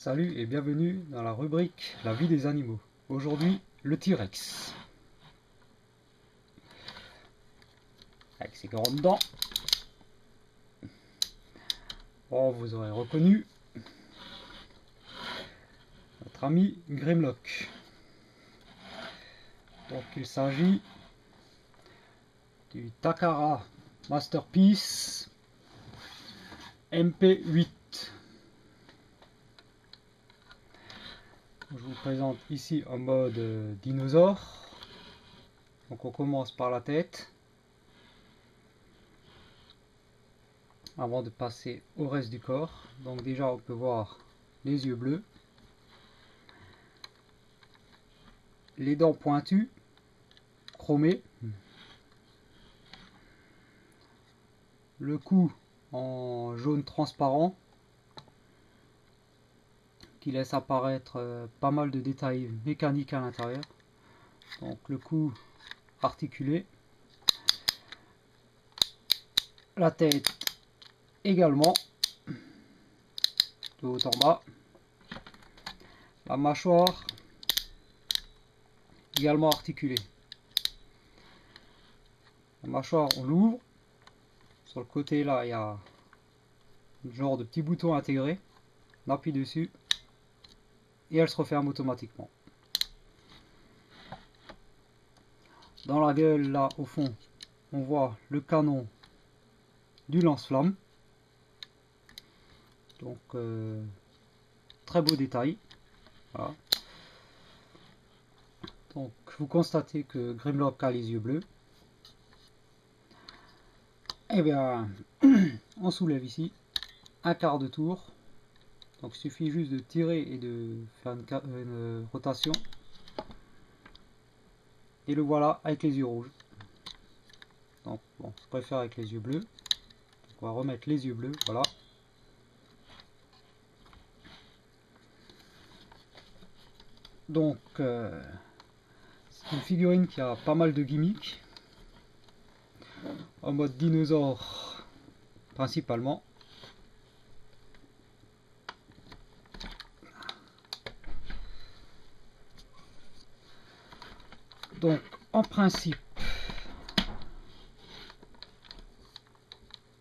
Salut et bienvenue dans la rubrique La vie des animaux. Aujourd'hui, le T-Rex. Avec ses grandes dents. Oh, vous aurez reconnu notre ami Grimlock. Donc il s'agit du Takara Masterpiece MP8. Je vous présente ici en mode dinosaure. Donc on commence par la tête, avant de passer au reste du corps. Donc déjà on peut voir les yeux bleus, les dents pointues, chromées, le cou en jaune transparent qui laisse apparaître pas mal de détails mécaniques à l'intérieur. Donc le cou articulé, la tête également de haut en bas, la mâchoire également articulée. La mâchoire on l'ouvre, sur le côté là il y a un genre de petit bouton intégré, on appuie dessus et elle se referme automatiquement. Dans la gueule là au fond on voit le canon du lance-flamme, donc très beau détail. Voilà. Donc vous constatez que Grimlock a les yeux bleus. Et bien on soulève ici un quart de tour, donc il suffit juste de tirer et de faire une rotation et le voilà avec les yeux rouges. Donc bon, je préfère avec les yeux bleus, donc on va remettre les yeux bleus, voilà. Donc c'est une figurine qui a pas mal de gimmicks, en mode dinosaure principalement. Donc en principe,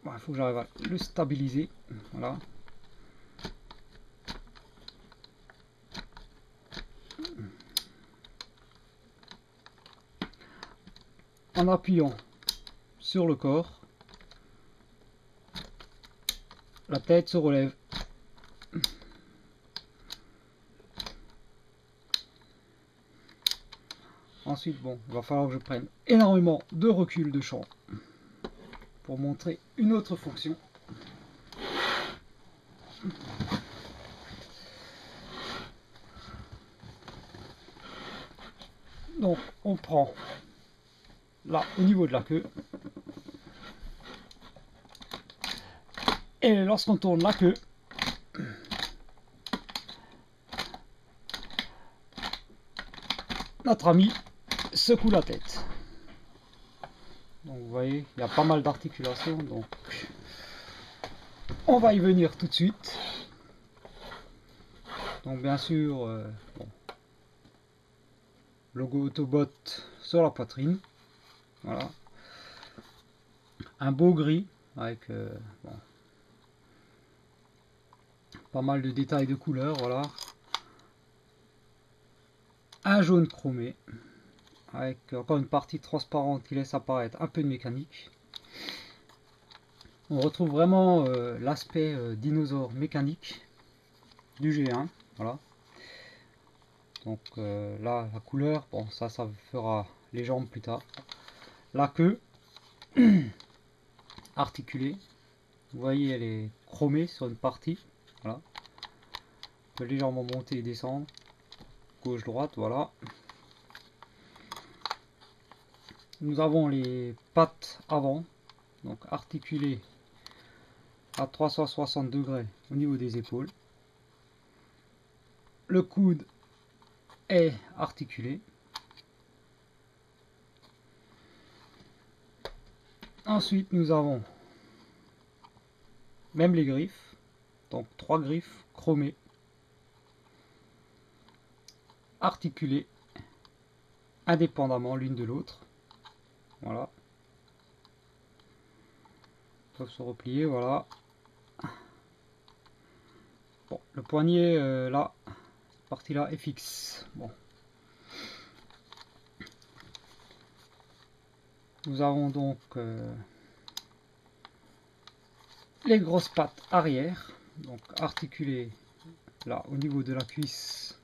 il faut que j'arrive à le stabiliser, voilà. En appuyant sur le corps, la tête se relève. Ensuite, bon, il va falloir que je prenne énormément de recul de champ pour montrer une autre fonction. Donc, on prend là au niveau de la queue. Et lorsqu'on tourne la queue, notre ami secoue la tête. Donc vous voyez, il y a pas mal d'articulations, donc on va y venir tout de suite. Donc bien sûr, bon, logo Autobot sur la poitrine, voilà. Un beau gris avec bon, pas mal de détails de couleurs, voilà. Un jaune chromé avec encore une partie transparente qui laisse apparaître un peu de mécanique. On retrouve vraiment l'aspect dinosaure mécanique du G1, voilà. Donc là la couleur, bon ça fera les jambes plus tard. La queue articulée, vous voyez elle est chromée sur une partie, voilà. On peut légèrement monter et descendre, gauche droite, voilà. Nous avons les pattes avant, donc articulées à 360 degrés au niveau des épaules. Le coude est articulé. Ensuite nous avons même les griffes, donc 3 griffes chromées articulées indépendamment l'une de l'autre. Voilà. Ils peuvent se replier, voilà. Bon, le poignet là, cette partie là est fixe. Bon. Nous avons donc les grosses pattes arrière, donc articulées là au niveau de la cuisse.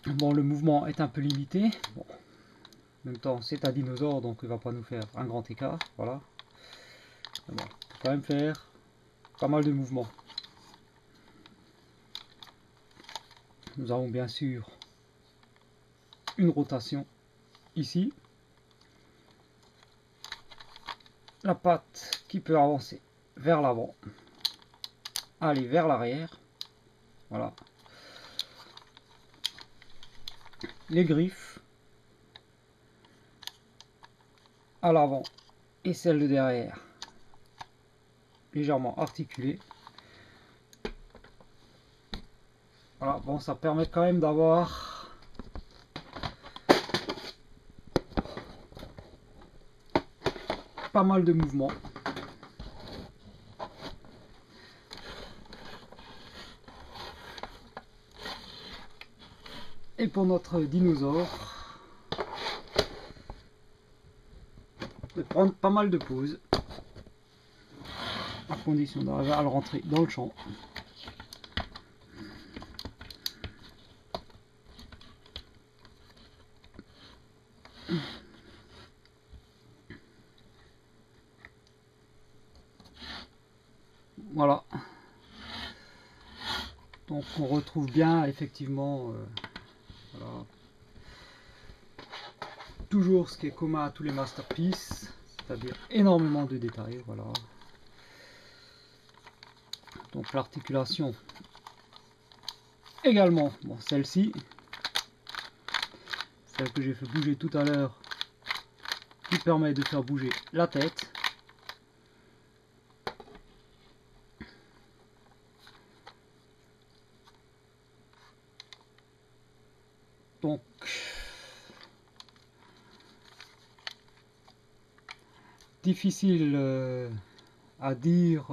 Bon, le mouvement est un peu limité. Bon. En même temps, c'est un dinosaure, donc il va pas nous faire un grand écart. Voilà. Mais bon, il faut quand même faire pas mal de mouvements. Nous avons bien sûr une rotation ici. La patte qui peut avancer vers l'avant, aller vers l'arrière. Voilà. Les griffes à l'avant et celle de derrière légèrement articulées. Voilà, bon, ça permet quand même d'avoir pas mal de mouvements. Et pour notre dinosaure, de prendre pas mal de pauses, à condition d'arriver à le rentrer dans le champ. Voilà. Donc on retrouve bien effectivement voilà, toujours ce qui est commun à tous les masterpieces, c'est-à-dire énormément de détails. Voilà. Donc l'articulation également, bon, celle-ci, celle que j'ai fait bouger tout à l'heure, qui permet de faire bouger la tête. Donc difficile à dire.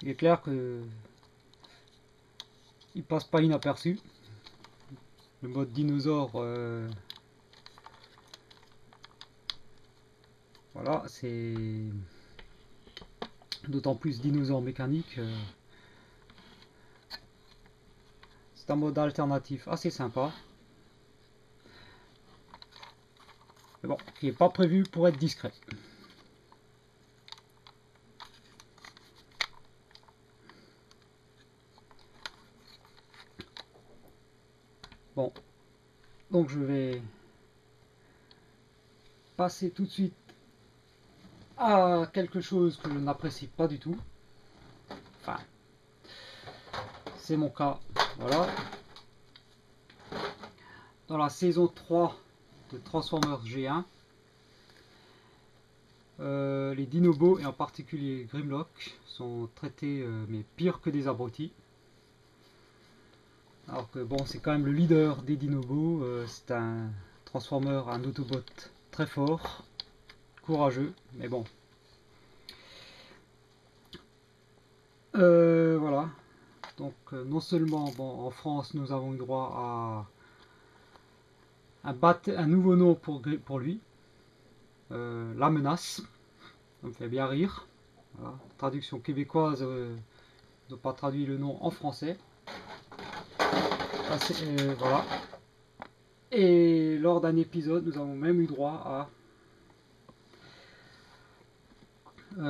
Il est clair que il passe pas inaperçu. Le mode dinosaure, voilà, c'est d'autant plus dinosaure mécanique. C'est un mode alternatif assez sympa. Mais bon, qui n'est pas prévu pour être discret. Bon, donc je vais passer tout de suite à quelque chose que je n'apprécie pas du tout. Enfin, c'est mon cas, voilà. Dans la saison 3 de Transformers G1, les Dinobos, et en particulier Grimlock, sont traités mais pire que des abrutis. Alors que bon, c'est quand même le leader des Dinobos, c'est un Transformer, un Autobot très fort, courageux, mais bon. Voilà. Donc non seulement bon, en France nous avons eu droit à un nouveau nom pour lui, La Menace, ça me fait bien rire. Voilà. Traduction québécoise, ils n'ont pas traduit le nom en français. Voilà. Et lors d'un épisode, nous avons même eu droit à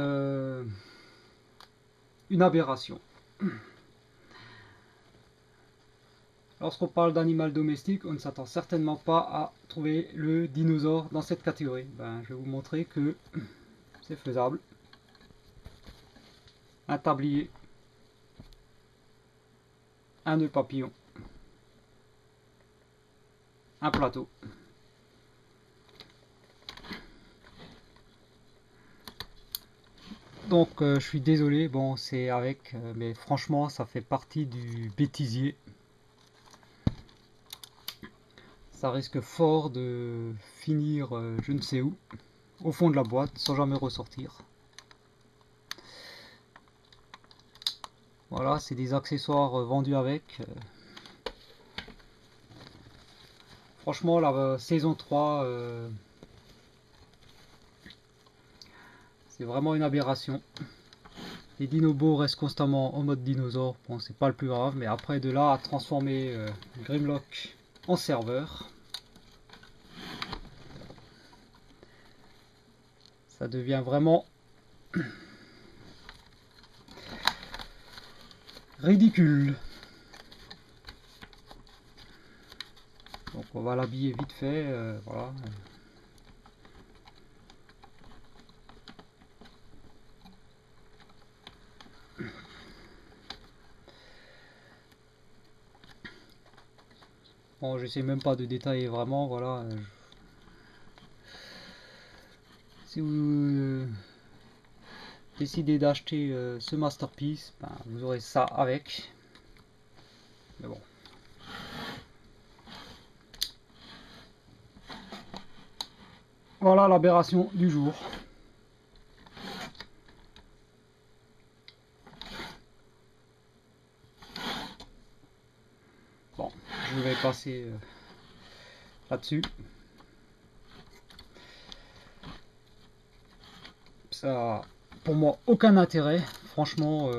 une aberration. Lorsqu'on parle d'animal domestique, on ne s'attend certainement pas à trouver le dinosaure dans cette catégorie. Ben, je vais vous montrer que c'est faisable. Un tablier, un nœud papillon, un plateau. donc je suis désolé, bon c'est avec, mais franchement ça fait partie du bêtisier. Ça risque fort de finir je ne sais où, au fond de la boîte, sans jamais ressortir. Voilà, c'est des accessoires vendus avec. Franchement, la saison 3, c'est vraiment une aberration. Les dinobos restent constamment en mode dinosaure, bon c'est pas le plus grave, mais après de là à transformer Grimlock en serveur, ça devient vraiment ridicule. Donc on va l'habiller vite fait, voilà. Bon, j'essaie même pas de détailler vraiment, voilà. Si vous décidez d'acheter ce masterpiece, ben, vous aurez ça avec. Mais bon. Voilà l'aberration du jour. Bon, je vais passer là-dessus. Ça, pour moi, aucun intérêt. Franchement,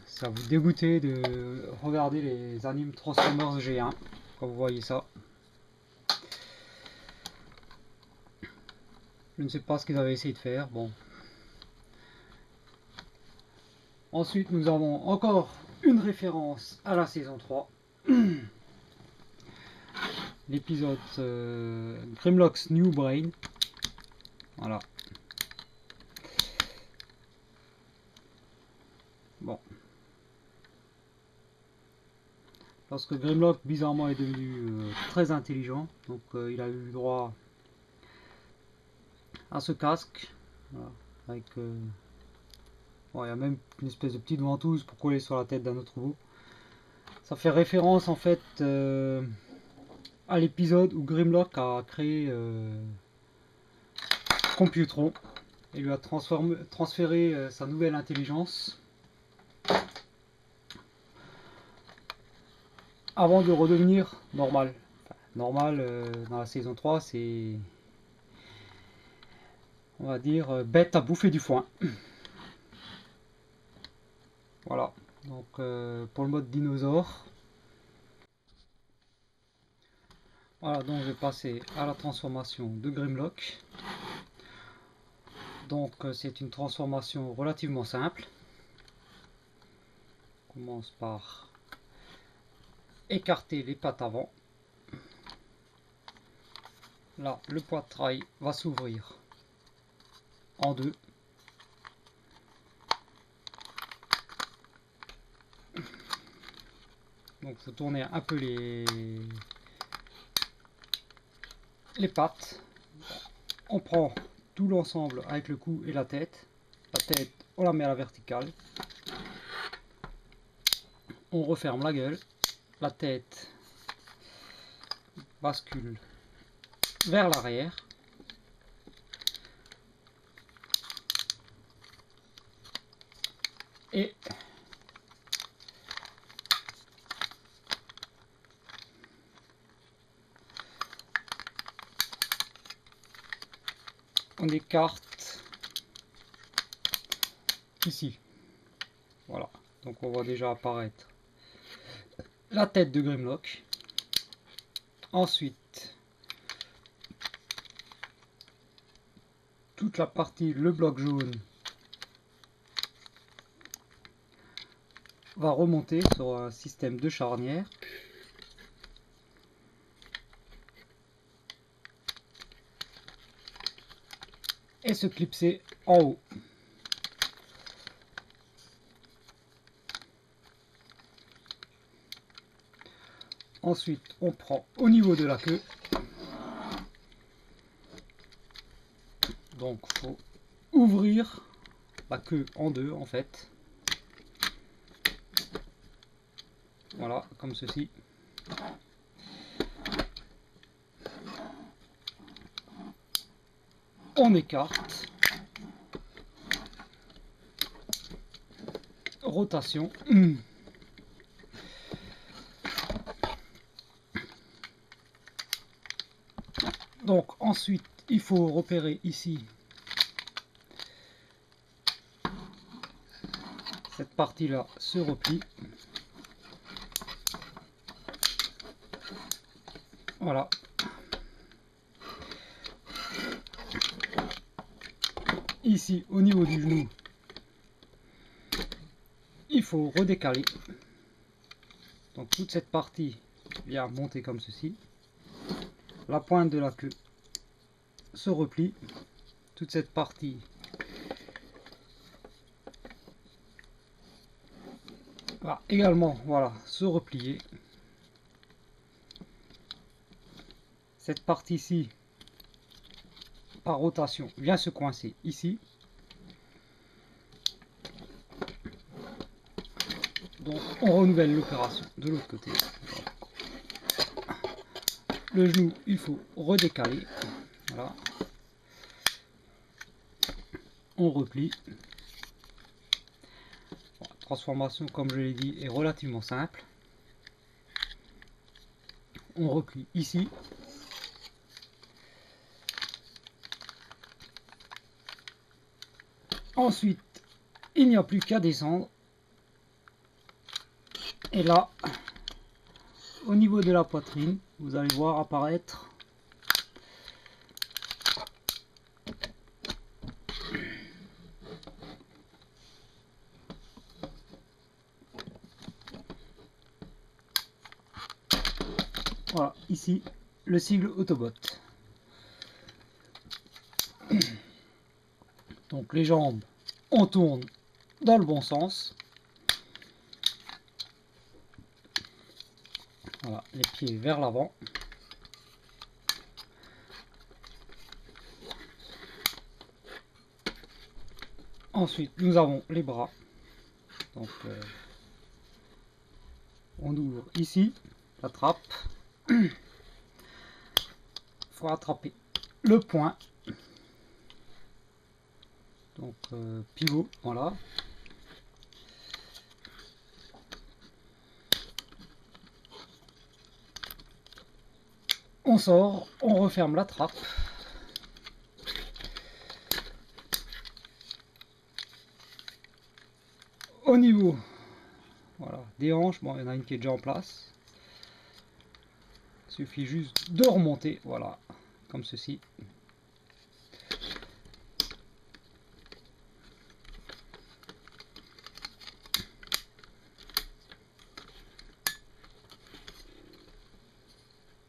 ça vous dégoûter de regarder les animes Transformers G1, quand vous voyez ça. Je ne sais pas ce qu'ils avaient essayé de faire. Bon. Ensuite, nous avons encore une référence à la saison 3. L'épisode Grimlock's New Brain. Voilà. Bon. Lorsque Grimlock, bizarrement, est devenu très intelligent, donc il a eu le droit à ce casque. Voilà. Avec... bon, il y a même une espèce de petite ventouse pour coller sur la tête d'un autre robot. Ça fait référence, en fait, à l'épisode où Grimlock a créé Computron et lui a transféré sa nouvelle intelligence avant de redevenir normal. Enfin, normal dans la saison 3, c'est, on va dire, bête à bouffer du foin. Voilà, donc pour le mode dinosaure. Voilà, donc je vais passer à la transformation de Grimlock. Donc c'est une transformation relativement simple. On commence par écarter les pattes avant. Là, le poitrail va s'ouvrir en deux. Donc il faut tourner un peu les pattes. On prend tout l'ensemble avec le cou et la tête. La tête, on la met à la verticale. On referme la gueule. La tête bascule vers l'arrière. Et on écarte ici. Voilà. Donc on voit déjà apparaître la tête de Grimlock. Ensuite, toute la partie, le bloc jaune, va remonter sur un système de charnière. Et se clipser en haut. Ensuite, on prend au niveau de la queue. Donc, faut ouvrir la queue en deux en fait. Voilà, comme ceci. On écarte. Rotation. Donc ensuite, il faut repérer ici cette partie-là se replie. Voilà. Ici, au niveau du genou, il faut redécaler. Donc toute cette partie vient monter comme ceci. La pointe de la queue se replie. Toute cette partie va également, voilà, se replier. Cette partie-ci, par rotation, vient se coincer ici. Donc on renouvelle l'opération de l'autre côté. Le genou, il faut redécaler. Voilà. On replie. Bon, la transformation, comme je l'ai dit, est relativement simple. On replie ici. Ensuite, il n'y a plus qu'à descendre. Et là, au niveau de la poitrine, vous allez voir apparaître voilà, ici, le sigle Autobot. Donc les jambes, on tourne dans le bon sens. Voilà, les pieds vers l'avant. Ensuite, nous avons les bras. Donc, on ouvre ici la trappe. Il faut attraper le point. Donc, pivot, voilà. On sort, on referme la trappe. Au niveau voilà, des hanches, bon, il y en a une qui est déjà en place. Il suffit juste de remonter, voilà, comme ceci.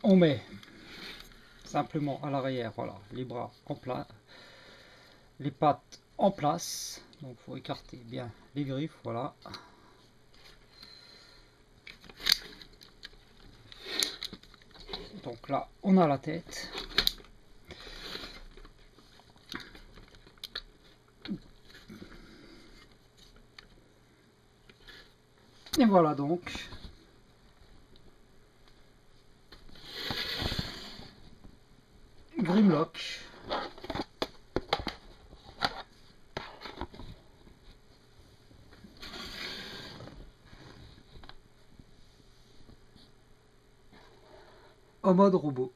On met simplement à l'arrière, voilà, les bras en place, les pattes en place. Donc il faut écarter bien les griffes, voilà. Donc là, on a la tête. Et voilà donc. Grimlock. En mode robot.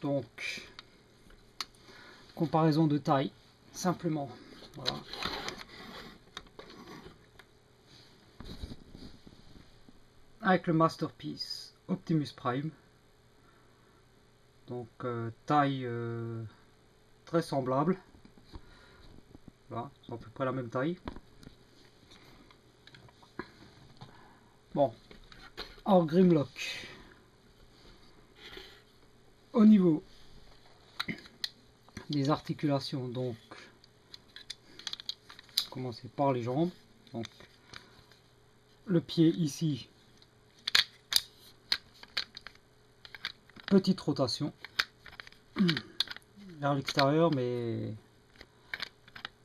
Donc, comparaison de taille, simplement. Voilà. Avec le Masterpiece Optimus Prime. Donc, taille très semblable. Voilà, c'est à peu près la même taille. Bon, hors Grimlock. Au niveau des articulations, donc, commencer par les jambes. Donc, le pied ici petite rotation vers l'extérieur, mais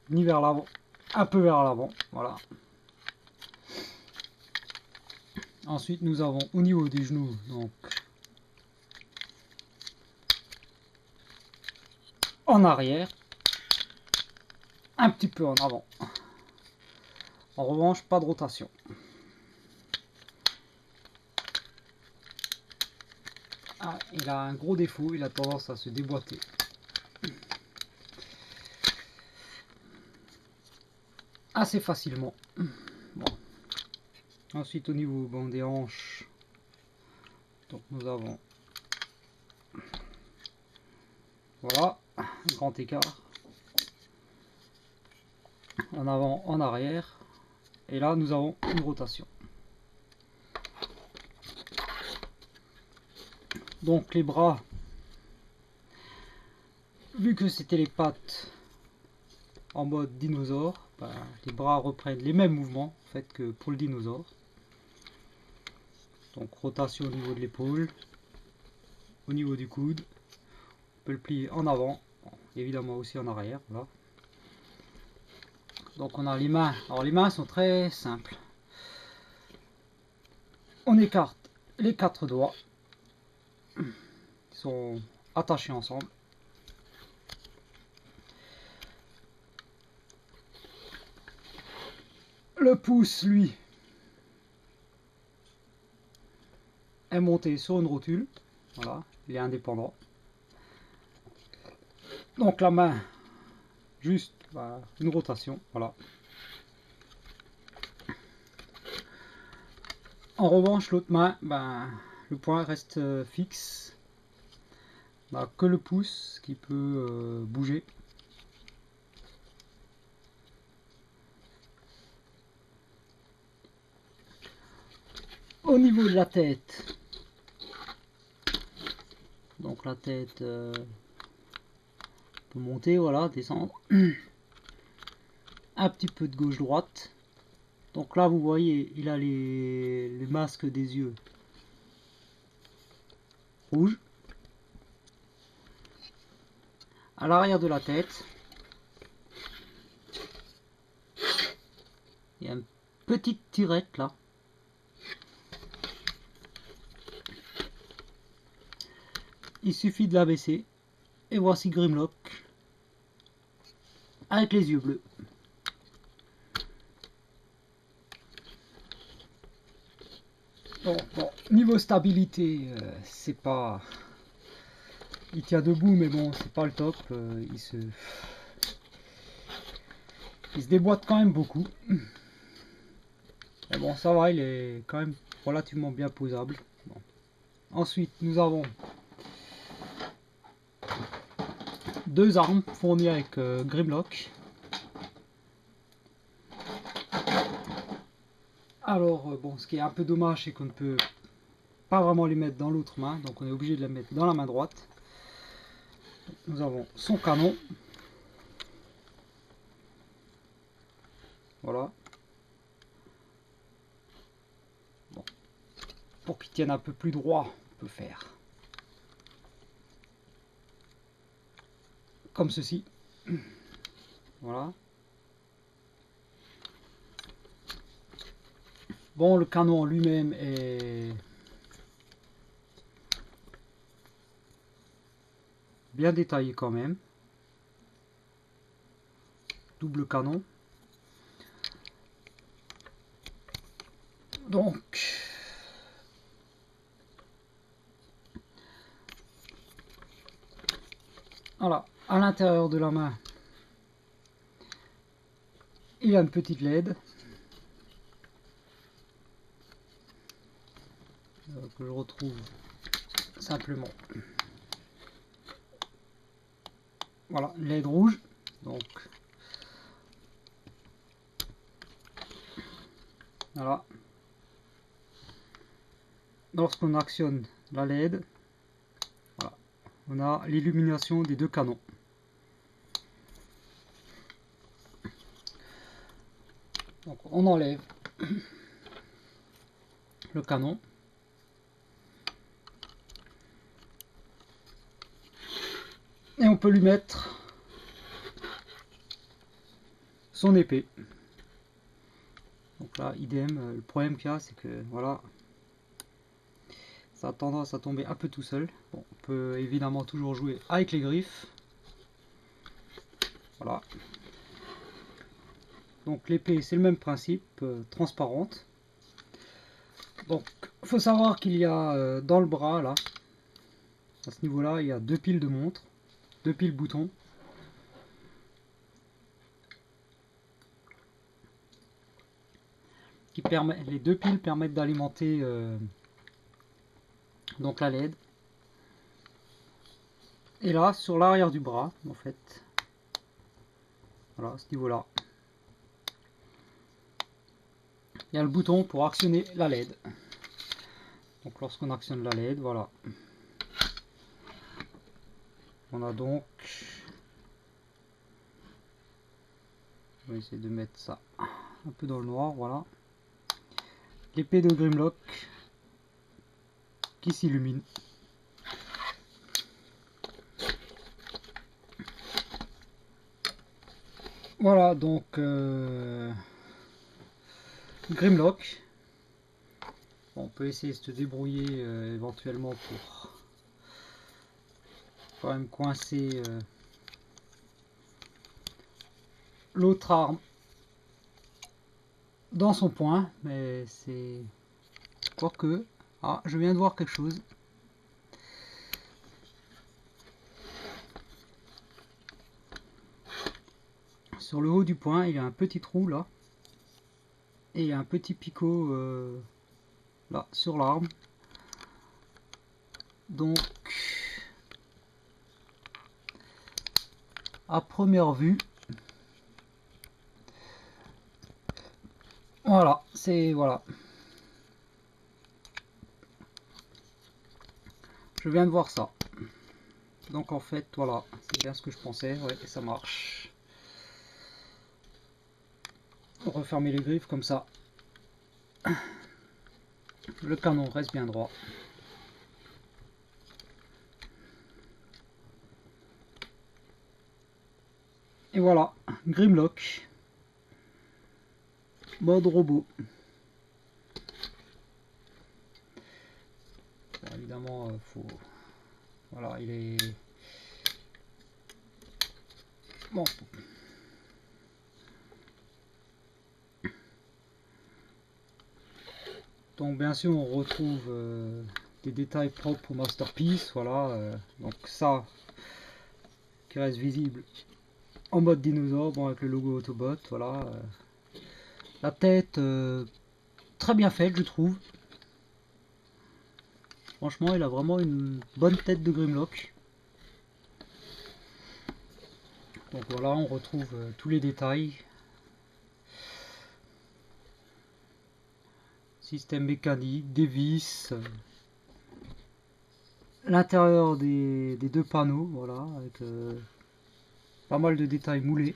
ni vers l'avant, un peu vers l'avant, voilà. Ensuite nous avons au niveau des genoux, donc en arrière, un petit peu en avant. En revanche, pas de rotation. Ah, il a un gros défaut, il a tendance à se déboîter. Assez facilement. Bon. Ensuite au niveau des hanches, donc nous avons, voilà, un grand écart. En avant, en arrière. Et là nous avons une rotation. Donc les bras, vu que c'était les pattes en mode dinosaure, ben, les bras reprennent les mêmes mouvements en fait que pour le dinosaure. Donc rotation au niveau de l'épaule, au niveau du coude, on peut le plier en avant, bon, évidemment aussi en arrière, voilà. Donc on a les mains, alors les mains sont très simples. On écarte les 4 doigts, qui sont attachés ensemble. Le pouce, lui, est monté sur une rotule, voilà, il est indépendant. Donc la main, juste une rotation, voilà. En revanche, l'autre main, le point reste fixe. Que le pouce qui peut bouger. Au niveau de la tête, donc la tête peut monter, voilà, descendre. Un petit peu de gauche-droite. Donc là, vous voyez, il a les masques des yeux rouges. À l'arrière de la tête, il y a une petite tirette là. Il suffit de la baisser. Et voici Grimlock avec les yeux bleus. Bon, niveau stabilité, c'est pas... Il tient debout, mais bon, c'est pas le top. Il se déboîte quand même beaucoup. Mais bon, ça va, il est quand même relativement bien posable. Bon. Ensuite, nous avons deux armes fournies avec Grimlock. Alors, bon, ce qui est un peu dommage, c'est qu'on ne peut pas vraiment les mettre dans l'autre main, donc on est obligé de les mettre dans la main droite. Nous avons son canon. Voilà. Bon. Pour qu'il tienne un peu plus droit, on peut faire comme ceci. Voilà. Bon, le canon en lui-même est bien détaillé quand même. Double canon. Donc, voilà, à l'intérieur de la main, il y a une petite LED que je retrouve simplement. Voilà, une LED rouge. Donc, voilà. Lorsqu'on actionne la LED, voilà, on a l'illumination des deux canons. Donc, on enlève le canon. peut lui mettre son épée. Donc là, idem, le problème qu'il y a, c'est que voilà, ça a tendance à tomber un peu tout seul. Bon, on peut évidemment toujours jouer avec les griffes. Voilà. Donc l'épée, c'est le même principe, transparente. Donc, il faut savoir qu'il y a dans le bras, là, à ce niveau-là, il y a 2 piles de montre, 2 piles boutons. Les 2 piles permettent d'alimenter donc la LED. Et là, sur l'arrière du bras, en fait, voilà, à ce niveau-là, il y a le bouton pour actionner la LED. Donc lorsqu'on actionne la LED, voilà. On a donc... Je vais essayer de mettre ça un peu dans le noir, voilà. L'épée de Grimlock qui s'illumine. Voilà, donc Grimlock. Bon, on peut essayer de se débrouiller éventuellement pour quand même coincer l'autre arme dans son poing, mais c'est... Quoique... Ah, je viens de voir quelque chose. Sur le haut du poing, il y a un petit trou là. Et il y a un petit picot là, sur l'arme. Donc, à première vue, voilà, c'est... Voilà. Je viens de voir ça. Donc en fait, voilà, c'est bien ce que je pensais, ouais, et ça marche. Refermer les griffes comme ça. Le canon reste bien droit. Et voilà, Grimlock. Mode robot. Bon, évidemment, faut... Voilà, il est... Bon. Donc bien sûr, on retrouve des détails propres au Masterpiece, voilà. Donc ça, qui reste visible en mode dinosaure, bon, avec le logo Autobot, voilà. La tête, très bien faite, je trouve. Franchement, il a vraiment une bonne tête de Grimlock. Donc voilà, on retrouve tous les détails. Système mécanique, des vis. L'intérieur des 2 panneaux, voilà, avec pas mal de détails moulés.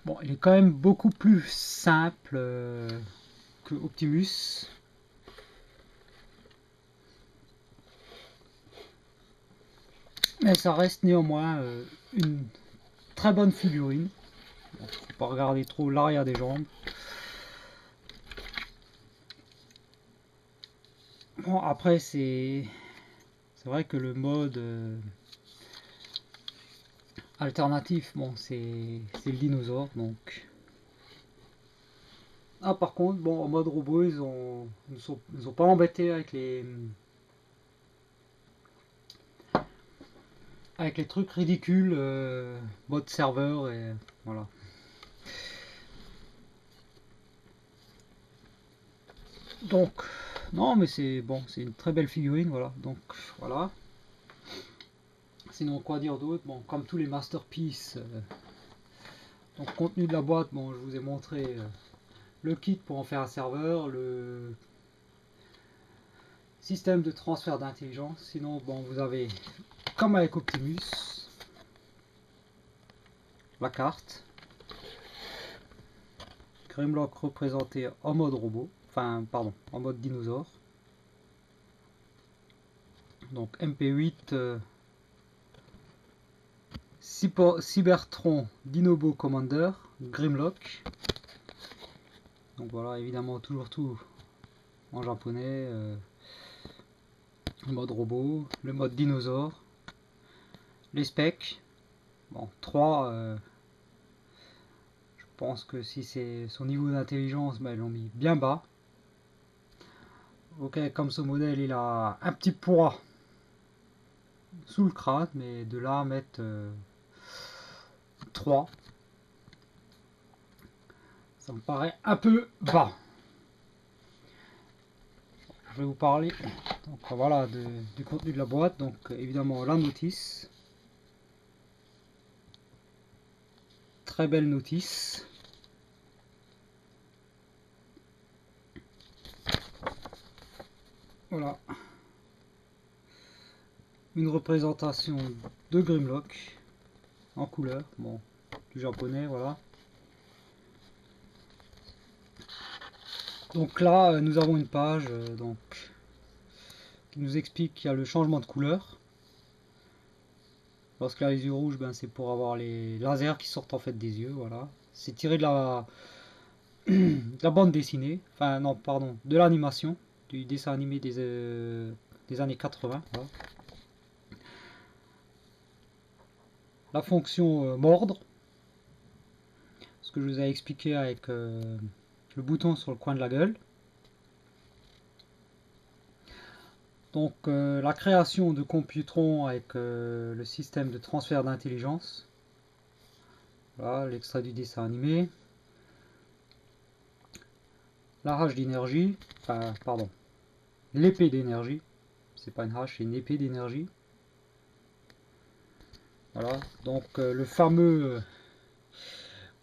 Bon, il est quand même beaucoup plus simple que Optimus. Mais ça reste néanmoins une très bonne figurine. Bon, faut pas regarder trop l'arrière des jambes. Bon, après c'est vrai que le mode alternatif, bon, c'est le dinosaure, donc... Ah, par contre, bon, en mode robot, ils ont pas embêté avec les trucs ridicules, mode serveur, et voilà. Donc, non, mais c'est bon, c'est une très belle figurine, voilà. Donc, voilà. Sinon, quoi dire d'autre? Bon, comme tous les Masterpiece, donc contenu de la boîte, bon, je vous ai montré le kit pour en faire un serveur, le système de transfert d'intelligence. Sinon, bon, vous avez, comme avec Optimus, la carte. Grimlock représenté en mode robot, enfin, pardon, en mode dinosaure. Donc MP8 Cybertron Dinobo Commander Grimlock. Donc voilà, évidemment toujours tout en japonais. Le mode robot, le mode dinosaure, les specs. Bon, 3, je pense que si c'est son niveau d'intelligence, ben, ils l'ont mis bien bas. Ok, comme ce modèle, il a un petit poids sous le crâne, mais de là à mettre 3, ça me paraît un peu bas. Je vais vous parler donc, voilà, du contenu de la boîte. Donc évidemment la notice. Très belle notice. Voilà. Une représentation de Grimlock en couleur. Bon, du japonais, voilà. Donc là, nous avons une page donc, qui nous explique qu'il y a le changement de couleur. Lorsqu'il y a les yeux rouges, ben, c'est pour avoir les lasers qui sortent en fait des yeux. Voilà. C'est tiré de la bande dessinée. Enfin non, pardon, de l'animation. Du dessin animé des années 80. Voilà. La fonction mordre. Ce que je vous ai expliqué avec le bouton sur le coin de la gueule. Donc la création de Computron avec le système de transfert d'intelligence. Voilà l'extrait du dessin animé. La hache d'énergie, enfin pardon, l'épée d'énergie. C'est pas une hache, c'est une épée d'énergie. Voilà, donc le fameux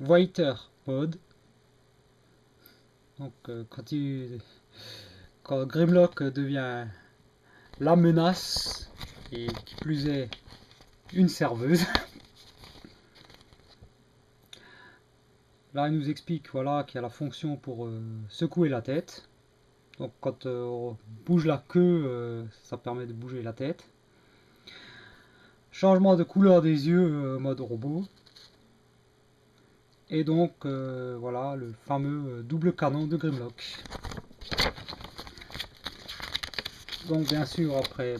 Waiter Pod. Donc quand Grimlock devient la menace, et qui plus est une serveuse. Là il nous explique voilà, qu'il y a la fonction pour secouer la tête. Donc quand on bouge la queue, ça permet de bouger la tête. Changement de couleur des yeux mode robot. Et donc voilà le fameux double canon de Grimlock. Donc bien sûr après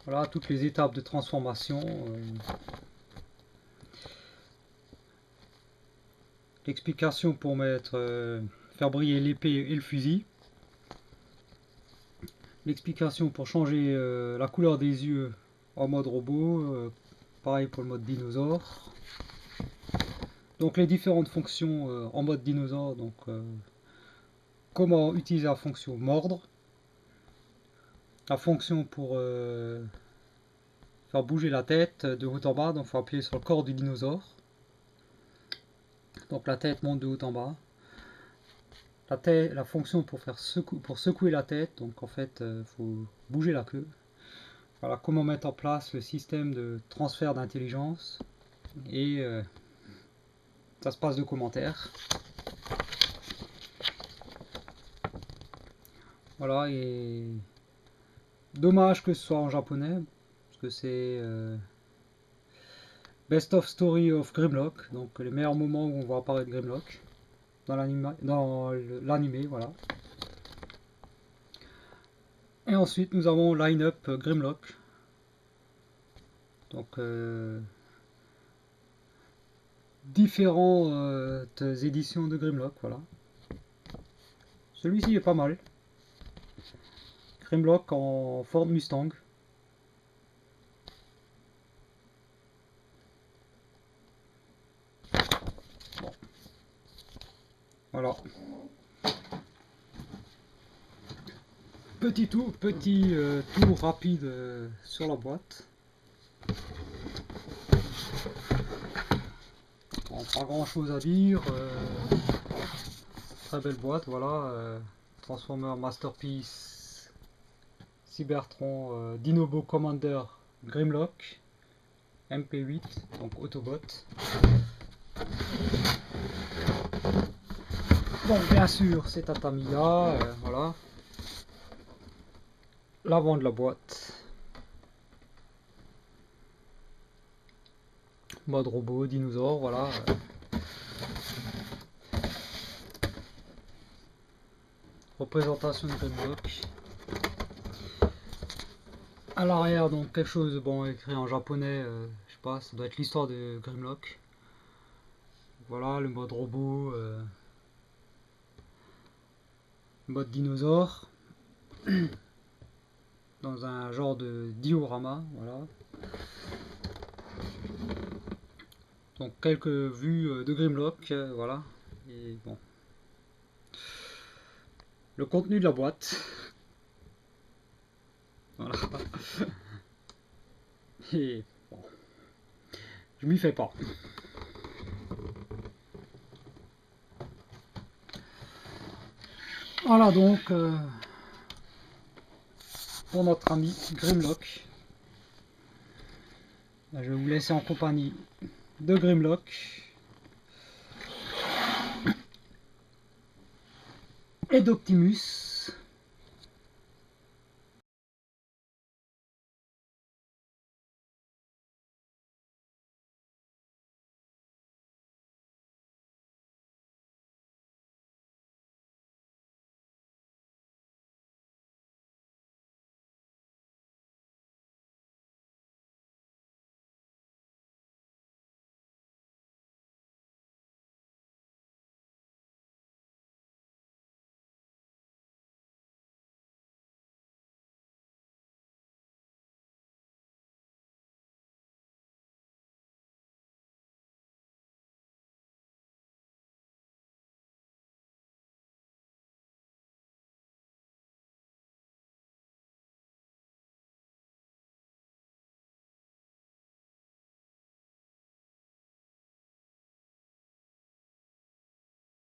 voilà toutes les étapes de transformation. L'explication pour faire briller l'épée et le fusil. L'explication pour changer la couleur des yeux en mode robot. Pareil pour le mode dinosaure. Donc les différentes fonctions en mode dinosaure. Donc comment utiliser la fonction mordre. La fonction pour faire bouger la tête de haut en bas. Donc il faut appuyer sur le corps du dinosaure. Donc la tête monte de haut en bas. La fonction pour secouer la tête, donc en fait il faut bouger la queue. Voilà comment mettre en place le système de transfert d'intelligence et ça se passe de commentaires. Voilà, et dommage que ce soit en japonais parce que c'est Best of Story of Grimlock, donc les meilleurs moments où on voit apparaître Grimlock dans l'animé, voilà. Et ensuite nous avons Line-up Grimlock. Donc différentes éditions de Grimlock, voilà. Celui-ci est pas mal. Grimlock en Ford Mustang. Bon. Voilà. Petit tour rapide sur la boîte. Bon, pas grand chose à dire. Très belle boîte, voilà. Transformer Masterpiece Cybertron Dinobo Commander Grimlock MP8, donc Autobot. Donc bien sûr c'est à Tamiya, voilà. L'avant de la boîte. Mode robot, dinosaure, voilà. Représentation de Grimlock. À l'arrière, donc quelque chose bon écrit en japonais, je sais pas, ça doit être l'histoire de Grimlock. Voilà le mode robot, mode dinosaure, dans un genre de diorama, voilà. Donc quelques vues de Grimlock, voilà. Et bon. Le contenu de la boîte. Voilà. Et bon. Je m'y fais pas. Voilà donc pour notre ami Grimlock. Je vais vous laisser en compagnie de Grimlock et d'Optimus.